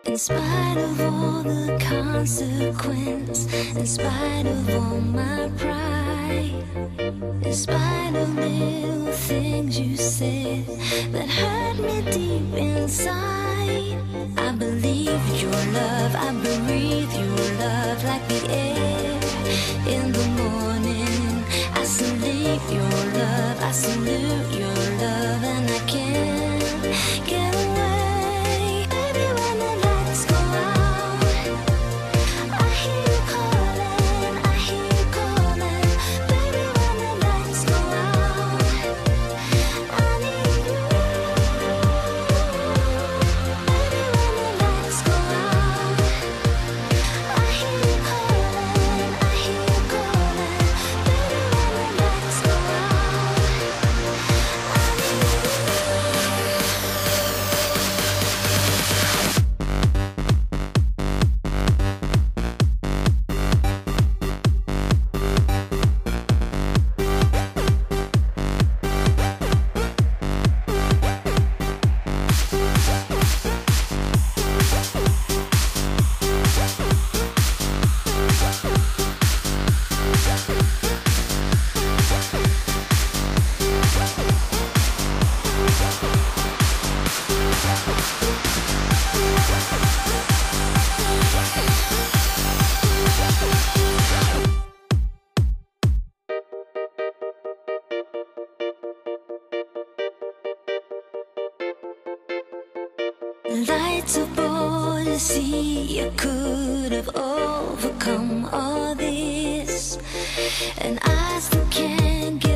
In spite of all the consequence, in spite of all my pride, in spite of little things you said that hurt me deep inside, I believe your love, I breathe your love like the air in the morning. I salute your love, I salute your love, and I can't get away. Baby, when the lights go out, I hear you calling, I hear you calling. Baby, when the lights go out, I need you. Baby, when the lights go out, I hear you calling, I hear you calling. Baby, when the lights go out, I need you. Lights aboard the sea, I could have overcome all this, and I still can't get